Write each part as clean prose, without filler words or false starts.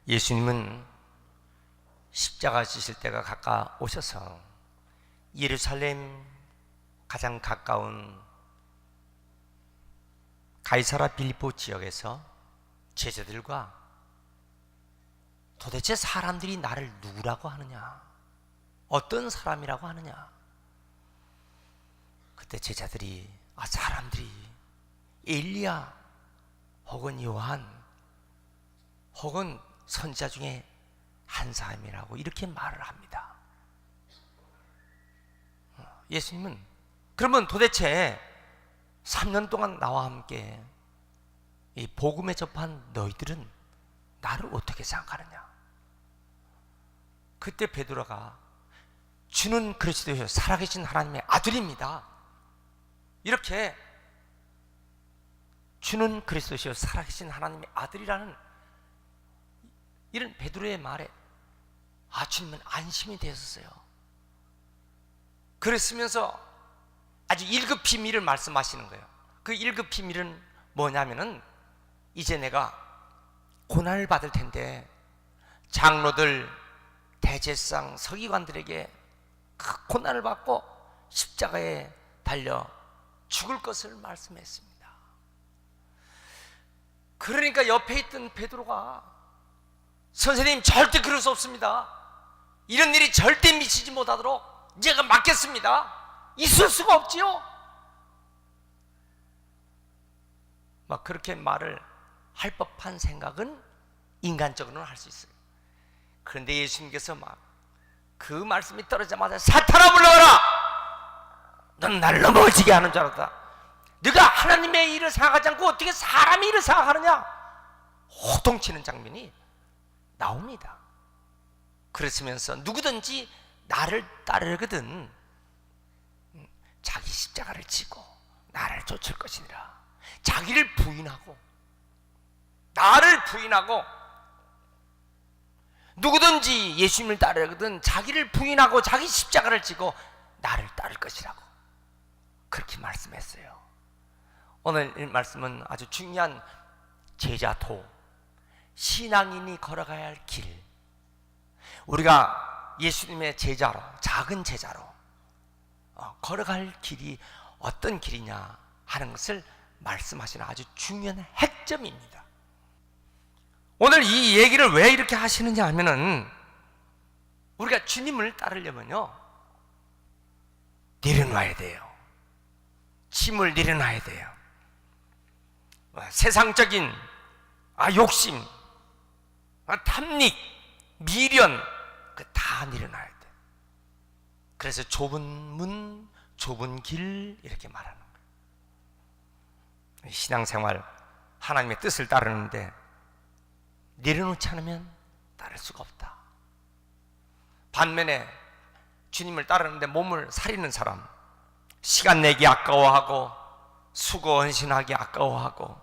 예수님은 십자가 지실 때가 가까우셔서 예루살렘 가장 가까운 가이사라 빌립보 지역에서 제자들과 도대체 사람들이 나를 누구라고 하느냐, 어떤 사람이라고 하느냐. 그때 제자들이 사람들이 엘리야 혹은 요한 혹은 선지자 중에 한 사람이라고 이렇게 말을 합니다. 예수님은 그러면 도대체 3년 동안 나와 함께 이 복음에 접한 너희들은 나를 어떻게 생각하느냐? 그때 베드로가 주는 그리스도여 살아계신 하나님의 아들입니다, 이렇게 주는 그리스도시여 살아계신 하나님의 아들이라는 이런 베드로의 말에 주님은 안심이 되었어요. 그랬으면서 아주 1급 비밀을 말씀하시는 거예요. 그 1급 비밀은 뭐냐면은 이제 내가 고난을 받을 텐데 장로들, 대제사장, 서기관들에게 그 고난을 받고 십자가에 달려 죽을 것을 말씀했습니다. 그러니까 옆에 있던 베드로가 선생님 절대 그럴 수 없습니다, 이런 일이 절대 미치지 못하도록 제가 막겠습니다, 있을 수가 없지요, 막 그렇게 말을 할 법한 생각은 인간적으로는 할 수 있어요. 그런데 예수님께서 막 그 말씀이 떨어지자마자 사탄아 물러가라, 넌 나를 넘어지게 하는 줄 알았다, 네가 하나님의 일을 생각하지 않고 어떻게 사람의 일을 생각하느냐, 호통치는 장면이 나옵니다. 그랬으면서 누구든지 나를 따르거든 자기 십자가를 지고 나를 쫓을 것이니라. 자기를 부인하고 나를 부인하고, 누구든지 예수님을 따르거든 자기를 부인하고 자기 십자가를 지고 나를 따를 것이라고 그렇게 말씀했어요. 오늘 이 말씀은 아주 중요한 제자도, 신앙인이 걸어가야 할 길, 우리가 예수님의 제자로, 작은 제자로 걸어갈 길이 어떤 길이냐 하는 것을 말씀하시는 아주 중요한 핵점입니다. 오늘 이 얘기를 왜 이렇게 하시느냐 하면은 우리가 주님을 따르려면요 내려놔야 돼요. 짐을 내려놔야 돼요. 세상적인 욕심, 탐닉, 미련 다 내려놔야 돼. 그래서 좁은 문, 좁은 길 이렇게 말하는 거예요. 신앙생활 하나님의 뜻을 따르는데 내려놓지 않으면 따를 수가 없다. 반면에 주님을 따르는데 몸을 사리는 사람, 시간 내기 아까워하고 수고 헌신하기 아까워하고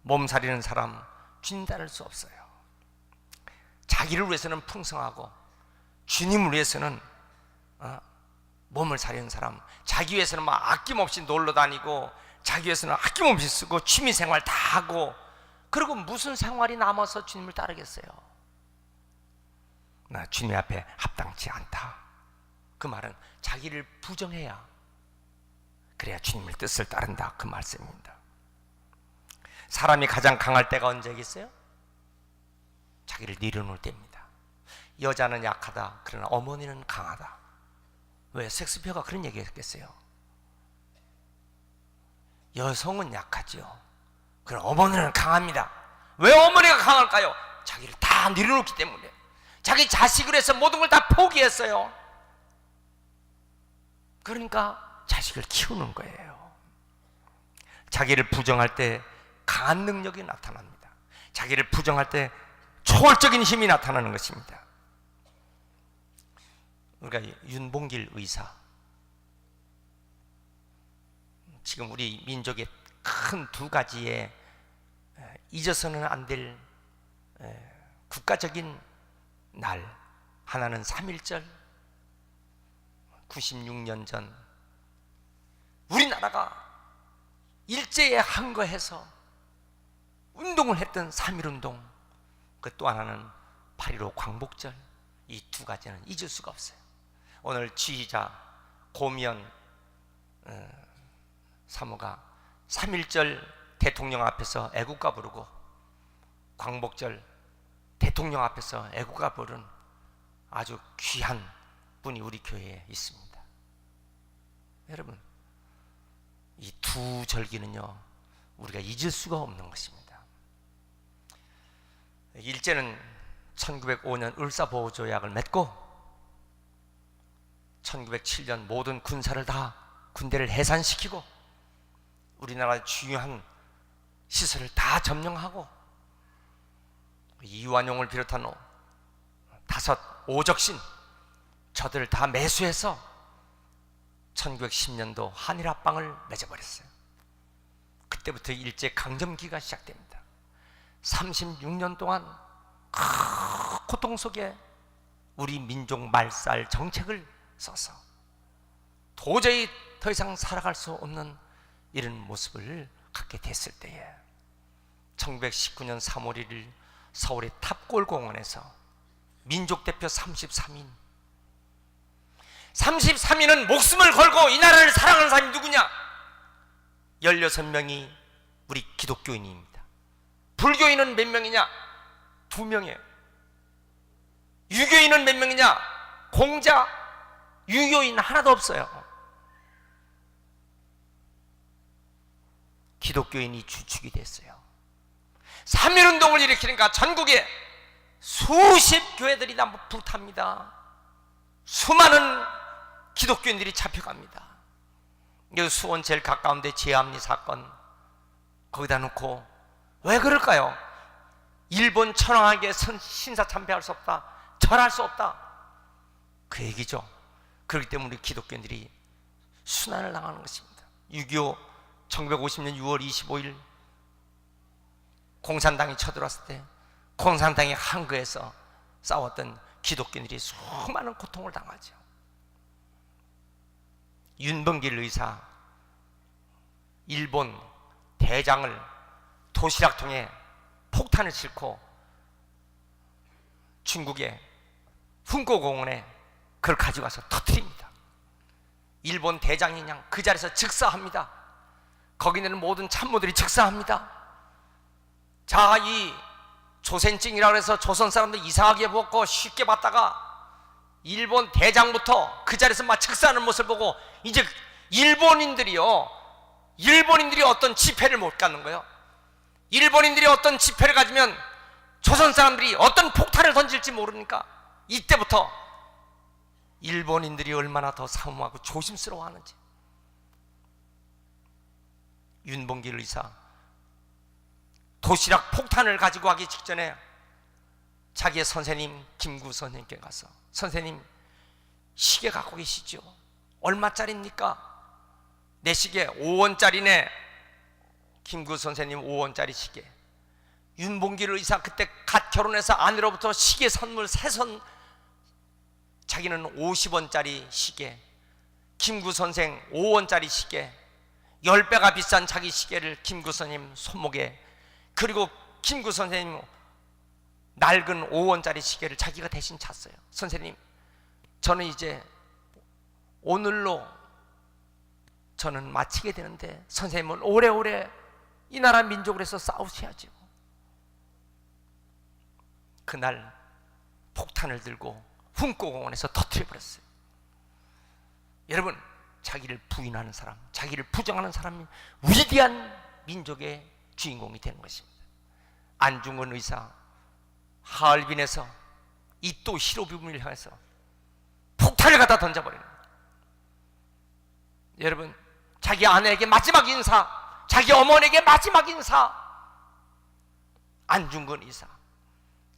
몸 사리는 사람 주님 따를 수 없어요. 자기를 위해서는 풍성하고 주님을 위해서는 몸을 사리는 사람, 자기 위해서는 막 아낌없이 놀러 다니고 자기 위해서는 아낌없이 쓰고 취미생활 다 하고, 그리고 무슨 생활이 남아서 주님을 따르겠어요? 나 주님 앞에 합당치 않다. 그 말은 자기를 부정해야, 그래야 주님의 뜻을 따른다, 그 말씀입니다. 사람이 가장 강할 때가 언제겠어요? 자기를 내려놓을 때입니다. 여자는 약하다, 그러나 어머니는 강하다. 왜? 섹스피어가 그런 얘기 했겠어요? 여성은 약하죠, 그러나 어머니는 강합니다. 왜 어머니가 강할까요? 자기를 다 내려놓기 때문에. 자기 자식을 해서 모든 걸 다 포기했어요. 그러니까 자식을 키우는 거예요. 자기를 부정할 때 강한 능력이 나타납니다. 자기를 부정할 때 초월적인 힘이 나타나는 것입니다. 우리가 윤봉길 의사, 지금 우리 민족의 큰 두 가지의 잊어서는 안 될 국가적인 날, 하나는 3.1절, 96년 전 우리나라가 일제에 항거해서 운동을 했던 3.1운동, 그 또 하나는 8.15 광복절, 이 두 가지는 잊을 수가 없어요. 오늘 지휘자 고미연 사모가 3.1절 대통령 앞에서 애국가 부르고 광복절 대통령 앞에서 애국가 부른 아주 귀한 분이 우리 교회에 있습니다. 여러분, 이 두 절기는요 우리가 잊을 수가 없는 것입니다. 일제는 1905년 을사보호조약을 맺고 1907년 모든 군사를 다 군대를 해산시키고 우리나라의 중요한 시설을 다 점령하고 이완용을 비롯한 5 오적신 저들을 다 매수해서 1910년도 한일합방을 맺어버렸어요. 그때부터 일제 강점기가 시작됩니다. 36년 동안 고통 속에 우리 민족 말살 정책을 써서 도저히 더 이상 살아갈 수 없는 이런 모습을 갖게 됐을 때에 1919년 3월 1일 서울의 탑골공원에서 민족대표 33인은 목숨을 걸고 이 나라를 사랑하는 사람이 누구냐? 16명이 우리 기독교인입니다. 불교인은 몇 명이냐? 2명이에요. 유교인은 몇 명이냐? 공자, 유교인 하나도 없어요. 기독교인이 주축이 됐어요. 3.1운동을 일으키니까 전국에 수십 교회들이 다 불탑니다. 수많은 기독교인들이 잡혀갑니다. 여기 수원 제일 가까운데 제암리 사건 거기다 놓고 왜 그럴까요? 일본 천황에게 신사 참배할 수 없다, 절할 수 없다, 그 얘기죠. 그렇기 때문에 우리 기독교인들이 순환을 당하는 것입니다. 6.25 1950년 6월 25일 공산당이 쳐들어왔을 때 공산당이 항거에서 싸웠던 기독교인들이 수많은 고통을 당하죠. 윤봉길 의사 일본 대장을 도시락통에 폭탄을 싣고 중국의 훈고공원에 그걸 가져가서 터뜨립니다. 일본 대장이 그냥 그 자리에서 즉사합니다. 거기 있는 모든 참모들이 즉사합니다. 자, 이 조센증이라고 해서 조선 사람들 이상하게 보고 쉽게 봤다가 일본 대장부터 그 자리에서 막 즉사하는 모습을 보고 이제 일본인들이 어떤 지폐를 못 갖는 거예요. 일본인들이 어떤 지폐를 가지면 조선 사람들이 어떤 폭탄을 던질지 모르니까 이때부터 일본인들이 얼마나 더 사모하고 조심스러워하는지. 윤봉길 의사 도시락 폭탄을 가지고 가기 직전에 자기의 선생님 김구 선생님께 가서 선생님 시계 갖고 계시죠? 얼마짜리입니까? 내 시계 5원짜리네. 김구 선생님 5원짜리 시계. 윤봉길 의사 그때 갓 결혼해서 아내로부터 시계 선물 3선, 자기는 50원짜리 시계, 김구 선생 5원짜리 시계, 10배가 비싼 자기 시계를 김구 선생님 손목에, 그리고 김구 선생님 낡은 5원짜리 시계를 자기가 대신 찼어요. 선생님, 저는 이제 오늘로 저는 마치게 되는데 선생님은 오래오래 이 나라 민족을 해서 싸우셔야죠. 그날 폭탄을 들고 훈고공원에서 터뜨려버렸어요. 여러분, 자기를 부인하는 사람, 자기를 부정하는 사람이 위대한 민족의 주인공이 되는 것입니다. 안중근 의사 하얼빈에서 이토 히로부미를 향해서 폭탄을 갖다 던져버리는 거예요. 여러분, 자기 아내에게 마지막 인사, 자기 어머니에게 마지막 인사. 안중근 의사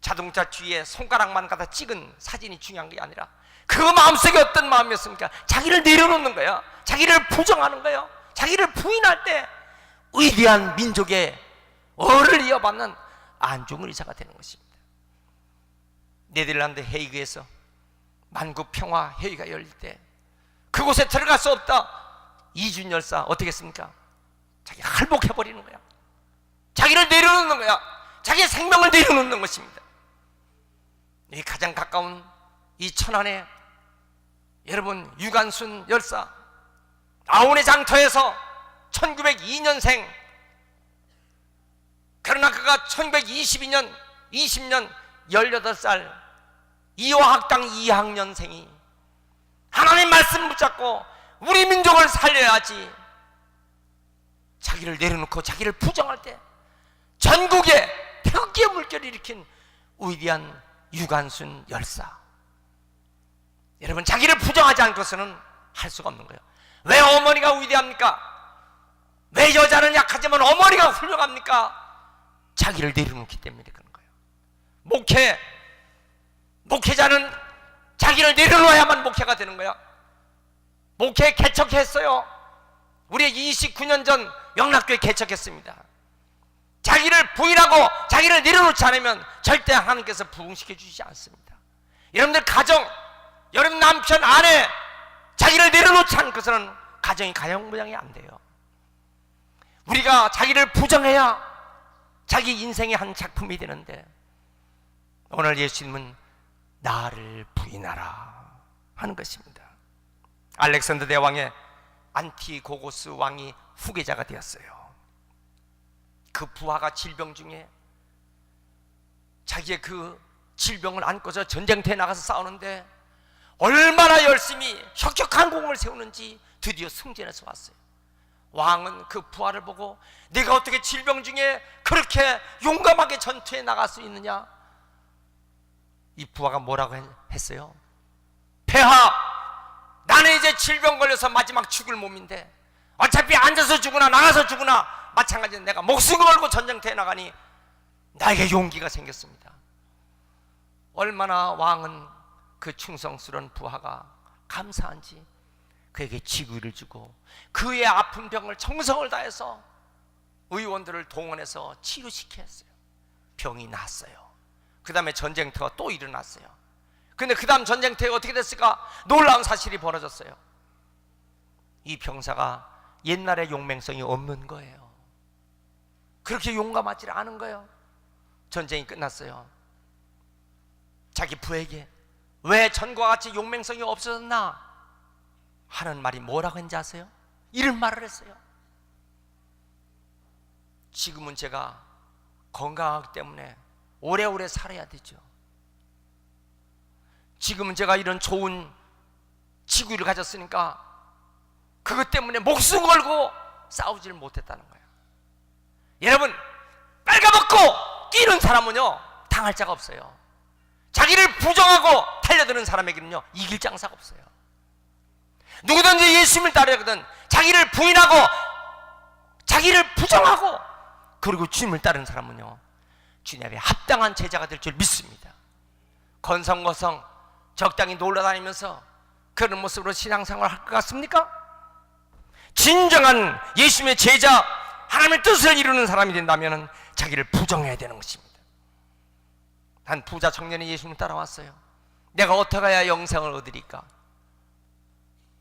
자동차 뒤에 손가락만 갖다 찍은 사진이 중요한 게 아니라 그 마음속에 어떤 마음이었습니까? 자기를 내려놓는 거야. 자기를 부정하는 거예요. 자기를 부인할 때 위대한 민족의 어를 이어받는 안중근 의사가 되는 것입니다. 네덜란드 헤이그에서 만국평화 회의가 열릴 때 그곳에 들어갈 수 없다. 이준 열사 어떻게 했습니까? 자기 할복해버리는 거야. 자기를 내려놓는 거야. 자기의 생명을 내려놓는 것입니다. 이 가장 가까운 이 천안에 여러분 유관순 열사 아온의 장터에서 1902년생, 그러나 그가 1922년 20년 18살 이화학당 2학년생이 하나님 말씀 붙잡고 우리 민족을 살려야지 자기를 내려놓고 자기를 부정할 때 전국에 태극기의 물결을 일으킨 위대한 유관순 열사. 여러분, 자기를 부정하지 않고서는 할 수가 없는 거예요. 왜 어머니가 위대합니까? 왜 여자는 약하지만 어머니가 훌륭합니까? 자기를 내려놓기 때문에 그런 거예요. 목회자는 자기를 내려놓아야만 목회가 되는 거야. 목회 개척했어요. 우리 29년 전 영락교회 개척했습니다. 자기를 부인하고 자기를 내려놓지 않으면 절대 하나님께서 부흥시켜 주시지 않습니다. 여러분들 가정, 여러분 남편, 아내 자기를 내려놓지 않고서는 가정이 가정부양이 안 돼요. 우리가 자기를 부정해야 자기 인생의 한 작품이 되는데, 오늘 예수님은 나를 부인하라 하는 것입니다. 알렉산더 대왕의 안티고고스 왕이 후계자가 되었어요. 그 부하가 질병 중에 자기의 그 질병을 안고서 전쟁터에 나가서 싸우는데 얼마나 열심히 혁혁한 공을 세우는지 드디어 승전해서 왔어요. 왕은 그 부하를 보고 네가 어떻게 질병 중에 그렇게 용감하게 전투에 나갈 수 있느냐? 이 부하가 뭐라고 했어요? 폐하, 나는 이제 질병 걸려서 마지막 죽을 몸인데 어차피 앉아서 죽으나 나가서 죽으나 마찬가지로 내가 목숨 걸고 전쟁터에 나가니 나에게 용기가 생겼습니다. 얼마나 왕은 그 충성스러운 부하가 감사한지 그에게 직위를 주고 그의 아픈 병을 정성을 다해서 의원들을 동원해서 치료시켰어요. 병이 났어요. 그 다음에 전쟁터가 또 일어났어요. 근데 그 다음 전쟁터에 어떻게 됐을까? 놀라운 사실이 벌어졌어요. 이 병사가 옛날의 용맹성이 없는 거예요. 그렇게 용감하지 않은 거예요. 전쟁이 끝났어요. 자기 부에게 왜 전과 같이 용맹성이 없어졌나 하는 말이 뭐라고 했는지 아세요? 이런 말을 했어요. 지금은 제가 건강하기 때문에 오래오래 살아야 되죠. 지금은 제가 이런 좋은 직위를 가졌으니까 그것 때문에 목숨 걸고 싸우지를 못했다는 거예요. 여러분, 빨가벗고 뛰는 사람은요 당할 자가 없어요. 자기를 부정하고 달려드는 사람에게는요 이길 장사가 없어요. 누구든지 예수님을 따르거든 자기를 부인하고 자기를 부정하고 그리고 주님을 따르는 사람은요 주님 앞에 합당한 제자가 될 줄 믿습니다. 건성거성 적당히 놀러다니면서 그런 모습으로 신앙생활을 할 것 같습니까? 진정한 예수님의 제자, 하나님의 뜻을 이루는 사람이 된다면 자기를 부정해야 되는 것입니다. 한 부자 청년이 예수님을 따라왔어요. 내가 어떻게 해야 영생을 얻으리까?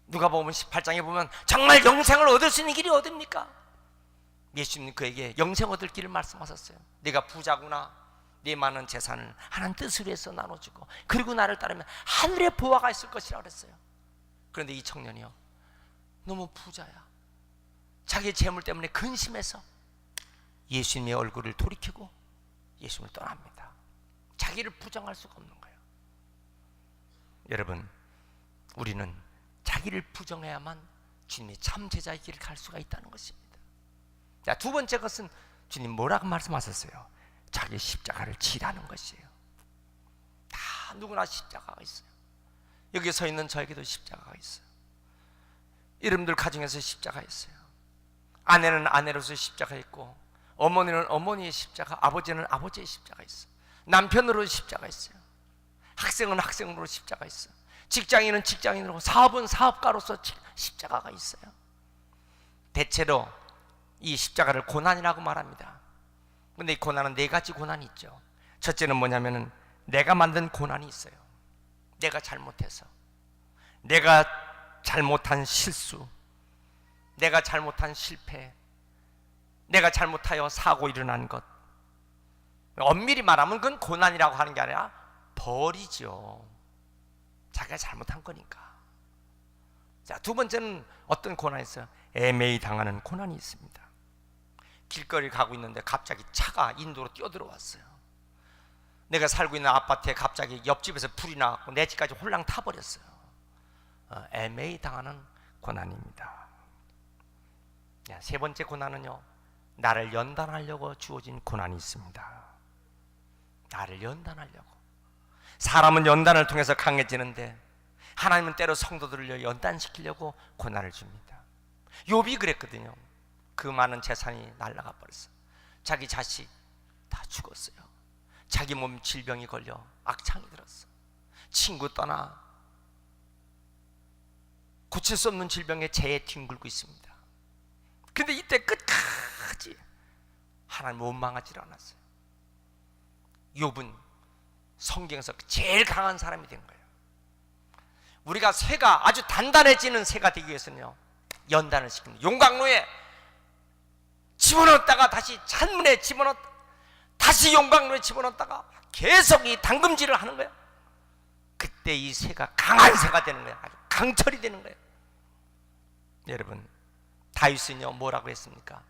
누가복음 18장에 보면 정말 영생을 얻을 수 있는 길이 어딥니까? 예수님 그에게 영생 얻을 길을 말씀하셨어요. 네가 부자구나. 네 많은 재산을 하나님 뜻을 위해서 나눠주고 그리고 나를 따르면 하늘의 보화가 있을 것이라고 그랬어요. 그런데 이 청년이요 너무 부자야. 자기의 재물 때문에 근심해서 예수님의 얼굴을 돌이키고 예수님을 떠납니다. 자기를 부정할 수가 없는 거예요. 여러분, 우리는 자기를 부정해야만 주님의 참 제자의 길을 갈 수가 있다는 것입니다. 자, 두 번째 것은 주님 뭐라고 말씀하셨어요? 자기 십자가를 지라는 것이에요. 다 누구나 십자가가 있어요. 여기 서 있는 저에게도 십자가가 있어요. 여러분들 가정에서 십자가 있어요. 아내는 아내로서 십자가 있고 어머니는 어머니의 십자가, 아버지는 아버지의 십자가 있어요. 남편으로 십자가 있어요. 학생은 학생으로 십자가 있어요. 직장인은 직장인으로, 사업은 사업가로서 십자가가 있어요. 대체로 이 십자가를 고난이라고 말합니다. 근데 이 고난은 네 가지 고난이 있죠. 첫째는 뭐냐면은 내가 만든 고난이 있어요. 내가 잘못해서, 내가 잘못한 실수, 내가 잘못한 실패, 내가 잘못하여 사고 일어난 것. 엄밀히 말하면 그건 고난이라고 하는 게 아니라 벌이죠. 자기가 잘못한 거니까. 자, 두 번째는 어떤 고난이 있어요? 애매히 당하는 고난이 있습니다. 길거리 가고 있는데 갑자기 차가 인도로 뛰어들어왔어요. 내가 살고 있는 아파트에 갑자기 옆집에서 불이 나고 내 집까지 홀랑 타버렸어요. 애매히 당하는 고난입니다. 세 번째 고난은요, 나를 연단하려고 주어진 고난이 있습니다. 나를 연단하려고. 사람은 연단을 통해서 강해지는데 하나님은 때로 성도들을 연단시키려고 고난을 줍니다. 욥이 그랬거든요. 그 많은 재산이 날아가 버렸어요. 자기 자식 다 죽었어요. 자기 몸 질병이 걸려 악창이 들었어. 친구 떠나 고칠 수 없는 질병에 재에 뒹굴고 있습니다. 근데 이때 끝까지 하나님 원망하지 않았어요. 욥은 성경에서 제일 강한 사람이 된 거예요. 우리가 쇠가 아주 단단해지는 쇠가 되기 위해서는요, 연단을 시킵니다. 용광로에 집어넣었다가 다시 찬문에 집어넣었다, 다시 용광로에 집어넣었다가 계속 이 담금질을 하는 거예요. 그때 이 쇠가 강한 쇠가 되는 거예요. 아주 강철이 되는 거예요. 여러분, 다윗은요 뭐라고 했습니까?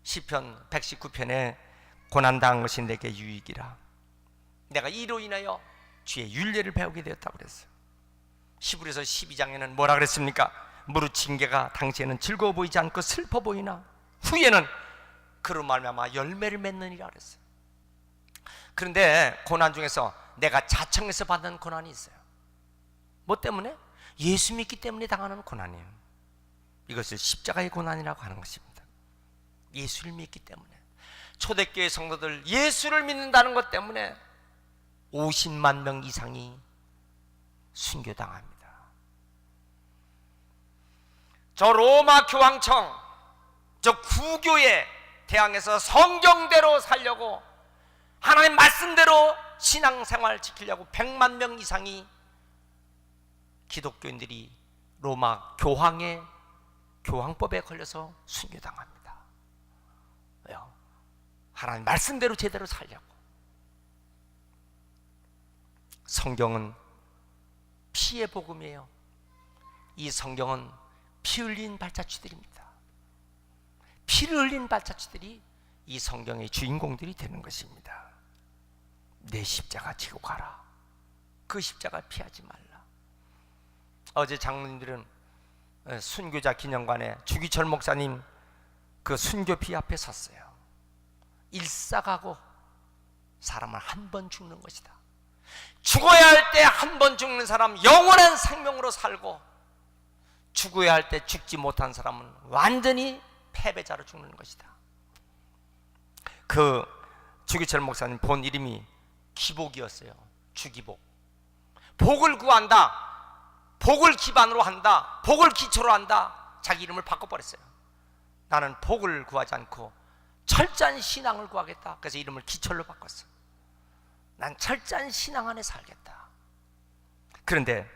시편 119편에 고난당한 것이 내게 유익이라, 내가 이로 인하여 주의 율례를 배우게 되었다고 그랬어요. 히브리서 12장에는 뭐라 그랬습니까? 무릇 징계가 당시에는 즐거워 보이지 않고 슬퍼 보이나 후에는 그로 말미암아 열매를 맺느니라 그랬어요. 그런데 고난 중에서 내가 자청해서 받는 고난이 있어요. 뭐 때문에? 예수 믿기 때문에 당하는 고난이에요. 이것을 십자가의 고난이라고 하는 것입니다. 예수를 믿기 때문에. 초대교회 성도들 예수를 믿는다는 것 때문에 50만 명 이상이 순교당합니다. 저 로마 교황청, 저 구교에 대항해서 성경대로 살려고, 하나님 말씀대로 신앙생활 지키려고 100만 명 이상이 기독교인들이 로마 교황의 교황법에 걸려서 순교당합니다. 왜요? 하나님 말씀대로 제대로 살려고. 성경은 피의 복음이에요. 이 성경은 피 흘린 발자취들입니다. 피를 흘린 발자취들이 이 성경의 주인공들이 되는 것입니다. 내 십자가 지고 가라. 그 십자가 피하지 말라. 어제 장로님들은 순교자 기념관에 주기철 목사님 그 순교비 앞에 섰어요. 일사가고 사람은 한 번 죽는 것이다. 죽어야 할 때 한 번 죽는 사람 영원한 생명으로 살고, 죽어야 할 때 죽지 못한 사람은 완전히 패배자로 죽는 것이다. 그 주기철 목사님 본 이름이 기복이었어요. 주기복. 복을 구한다, 복을 기반으로 한다, 복을 기초로 한다. 자기 이름을 바꿔버렸어요. 나는 복을 구하지 않고 철저한 신앙을 구하겠다. 그래서 이름을 기철로 바꿨어. 난 철저한 신앙 안에 살겠다. 그런데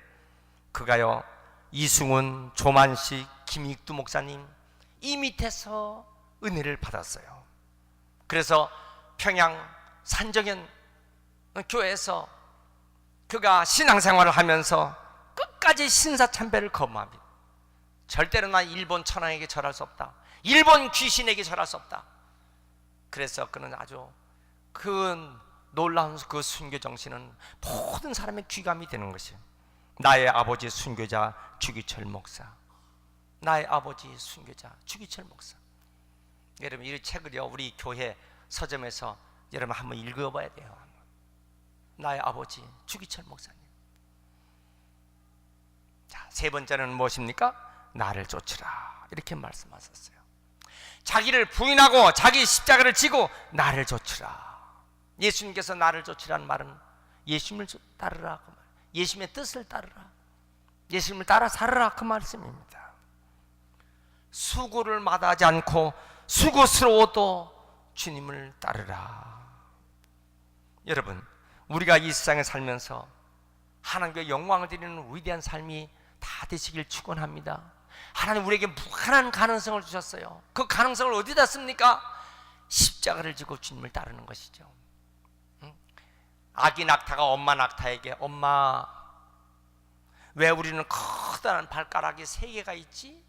그가요, 이승훈, 조만식, 김익두 목사님 이 밑에서 은혜를 받았어요. 그래서 평양 산정현 교회에서 그가 신앙생활을 하면서 끝까지 신사참배를 거부합니다. 절대로 난 일본 천황에게 절할 수 없다, 일본 귀신에게 절할 수 없다. 그래서 그는 아주 그 놀라운 그 순교 정신은 모든 사람의 귀감이 되는 것이에요. 나의 아버지 순교자 주기철 목사, 나의 아버지 순교자 주기철 목사. 여러분, 이 책을요 우리 교회 서점에서 여러분 한번 읽어봐야 돼요. 나의 아버지 주기철 목사님. 자, 세 번째는 무엇입니까? 나를 좇으라, 이렇게 말씀하셨어요. 자기를 부인하고 자기 십자가를 지고 나를 좇으라. 예수님께서 나를 좇으라는 말은 예수님을 따르라 그 말, 예수님의 뜻을 따르라, 예수님을 따라 살아라 그 말씀입니다. 수고를 마다하지 않고 수고스러워도 주님을 따르라. 여러분, 우리가 이 세상에 살면서 하나님께 영광을 드리는 위대한 삶이 다 되시길 축원합니다. 하나님 우리에게 무한한 가능성을 주셨어요. 그 가능성을 어디다 씁니까? 십자가를 지고 주님을 따르는 것이죠. 아기 낙타가 엄마 낙타에게 엄마, 왜 우리는 커다란 발가락이 3개가 있지?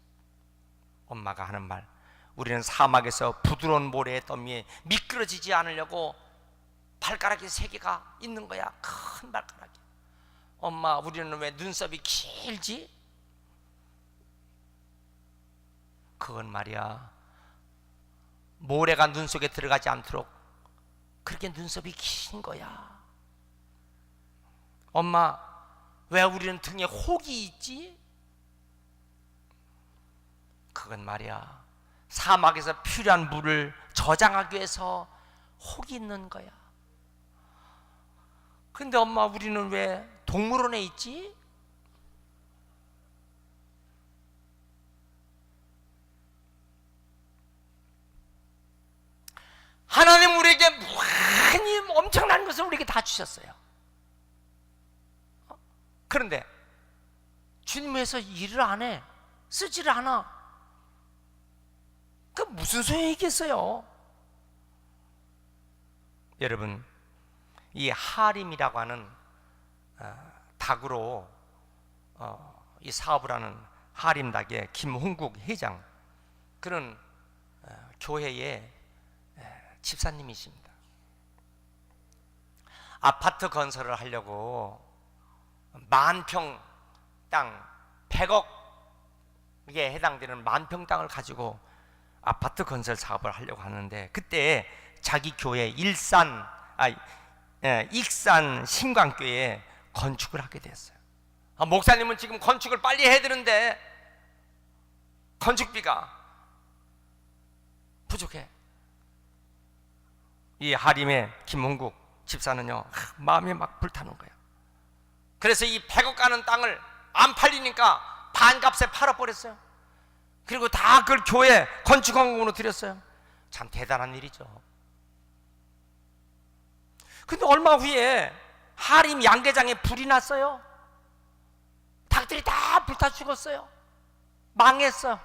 엄마가 하는 말, 우리는 사막에서 부드러운 모래의 더미에 미끄러지지 않으려고 발가락이 3개가 있는 거야. 큰 발가락이. 엄마, 우리는 왜 눈썹이 길지? 그건 말이야, 모래가 눈 속에 들어가지 않도록 그렇게 눈썹이 긴 거야. 엄마, 왜 우리는 등에 혹이 있지? 그건 말이야, 사막에서 필요한 물을 저장하기 위해서 혹이 있는 거야. 근데 엄마, 우리는 왜 동물원에 있지? 하나님 우리에게 많이 엄청난 것을 우리에게 다 주셨어요. 그런데 주님께서 일을 안 해, 쓰지를 않아. 그 무슨 소용이 있겠어요? 여러분, 이 하림이라고 하는 닭으로 이 사업을 하는 하림닭의 김홍국 회장, 그런 교회의 집사님이십니다. 아파트 건설을 하려고 10,000평 땅, 100억에 해당되는 10,000평 땅을 가지고 아파트 건설 사업을 하려고 하는데, 그때 자기 교회 익산 신광교회에 건축을 하게 됐어요. 목사님은 지금 건축을 빨리 해야 되는데 건축비가 부족해. 이 하림의 김홍국 집사는요, 마음이 막 불타는 거예요. 그래서 이 100억 가는 땅을 안 팔리니까 반값에 팔아버렸어요. 그리고 다 그걸 교회 건축헌금으로 드렸어요. 참 대단한 일이죠. 근데 얼마 후에 하림 양계장에 불이 났어요. 닭들이 다 불타 죽었어요. 망했어요.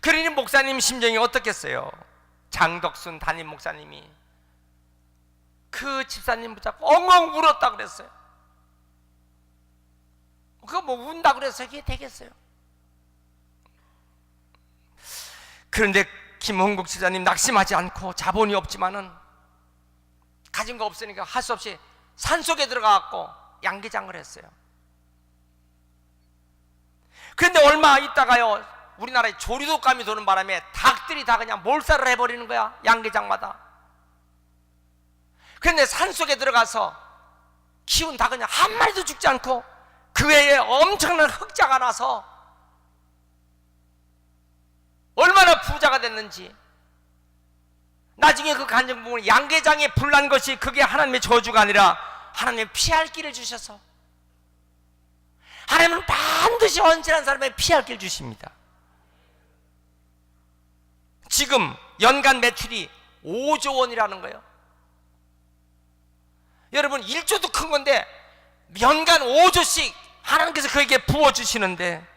그러니 목사님 심정이 어떻겠어요? 장덕순 담임 목사님이 그 집사님 붙잡고 엉엉 울었다 그랬어요. 그거 뭐 운다 그래서 이게 되겠어요? 그런데 김홍국 집사님 낙심하지 않고, 자본이 없지만은 가진 거 없으니까 할 수 없이 산속에 들어가갖고 양계장을 했어요. 그런데 얼마 있다가요, 우리나라에 조류독감이 도는 바람에 닭들이 다 그냥 몰살을 해버리는 거야, 양계장마다. 그런데 산속에 들어가서 키운 닭은 한 마리도 죽지 않고 그 외에 엄청난 흑자가 나서 얼마나 부자가 됐는지. 나중에 그 간증 부분은 양계장에 불난 것이 그게 하나님의 저주가 아니라 하나님의 피할 길을 주셔서, 하나님은 반드시 헌신한 사람에게 피할 길을 주십니다. 지금 연간 매출이 5조 원이라는 거예요. 여러분, 1조도 큰 건데 연간 5조씩 하나님께서 그에게 부어주시는데,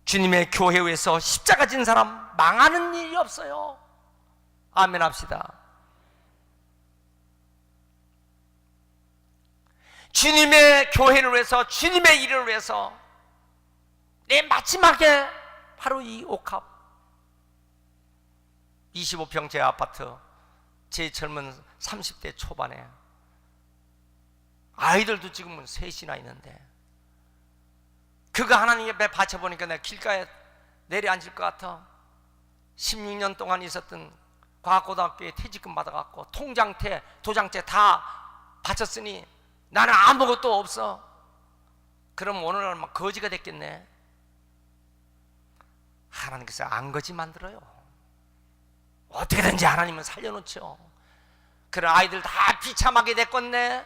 주님의 교회에서 십자가 진 사람 망하는 일이 없어요. 아멘 합시다. 주님의 교회를 위해서, 주님의 일을 위해서 내 마지막에 바로 이 옥합 25평 제 아파트, 제 젊은 30대 초반에 아이들도 지금은 셋이나 있는데, 그거 하나님 옆에 바쳐보니까 내가 길가에 내려앉을 것 같아. 16년 동안 있었던 과학고등학교에 퇴직금 받아갖고 통장태, 도장채 다 바쳤으니 나는 아무것도 없어. 그럼 오늘날 막 거지가 됐겠네. 하나님께서 안 거지 만들어요. 어떻게든지 하나님은 살려놓죠. 그런 아이들 다 비참하게 됐겠네.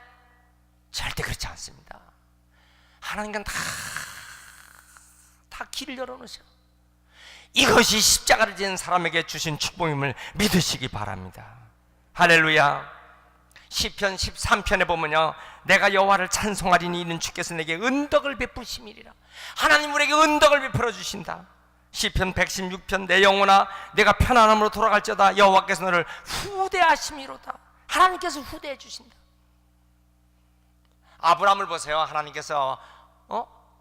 절대 그렇지 않습니다. 하나님은 다 길을 열어놓으셔. 이것이 십자가를 지는 사람에게 주신 축복임을 믿으시기 바랍니다. 할렐루야. 시편 13편에 보면요, 내가 여호와를 찬송하리니 이는 주께서 내게 은덕을 베푸심이리라. 하나님 우리에게 은덕을 베풀어 주신다. 시편 116편 내 영혼아 내가 편안함으로 돌아갈지어다 여호와께서 너를 후대하심이로다. 하나님께서 후대해 주신다. 아브라함을 보세요. 하나님께서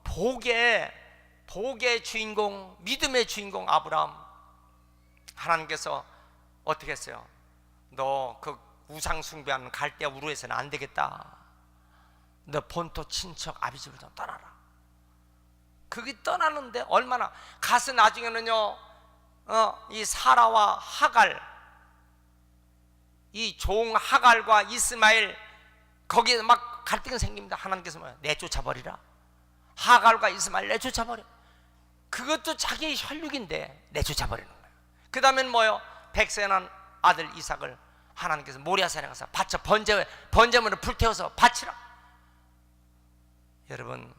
복의 주인공, 믿음의 주인공 아브라함, 하나님께서 어떻게 했어요? 너 그 우상 숭배하는 갈대아 우르에서는 안 되겠다. 너 본토 친척 아비집을 좀 떠나라. 그게 떠나는데 얼마나 가서 나중에는요, 이 사라와 하갈, 이 종 하갈과 이스마엘, 거기에 막 갈등이 생깁니다. 하나님께서 뭐야? 내쫓아버리라. 하갈과 이스마엘 내쫓아버려. 그것도 자기의 혈육인데 내쫓아버리는 거예요. 그 다음엔 뭐요? 백세 난 아들 이삭을 하나님께서 모리아산에 가서 바쳐 번제물을 불태워서 바치라. 여러분,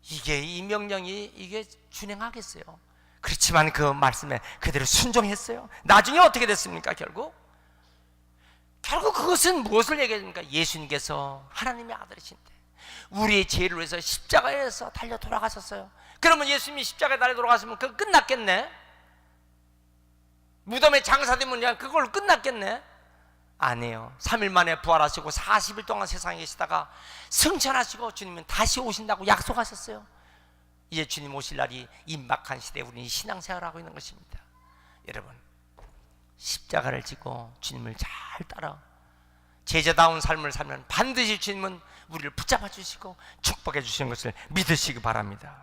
이 명령이 이게 준행하겠어요? 그렇지만 그 말씀에 그대로 순종했어요. 나중에 어떻게 됐습니까? 결국 그것은 무엇을 얘기합니까? 예수님께서 하나님의 아들이신데 우리의 죄를 위해서 십자가에서 달려 돌아가셨어요. 그러면 예수님이 십자가에 달려 돌아가시면 그거 끝났겠네? 무덤에 장사되면 그냥 그걸로 끝났겠네? 아니에요. 3일 만에 부활하시고 40일 동안 세상에 계시다가 승천하시고 주님은 다시 오신다고 약속하셨어요. 이제 주님 오실 날이 임박한 시대에 우리는 신앙생활을 하고 있는 것입니다. 여러분, 십자가를 지고 주님을 잘 따라 제자다운 삶을 살면 반드시 주님은 우리를 붙잡아 주시고 축복해 주시는 것을 믿으시기 바랍니다.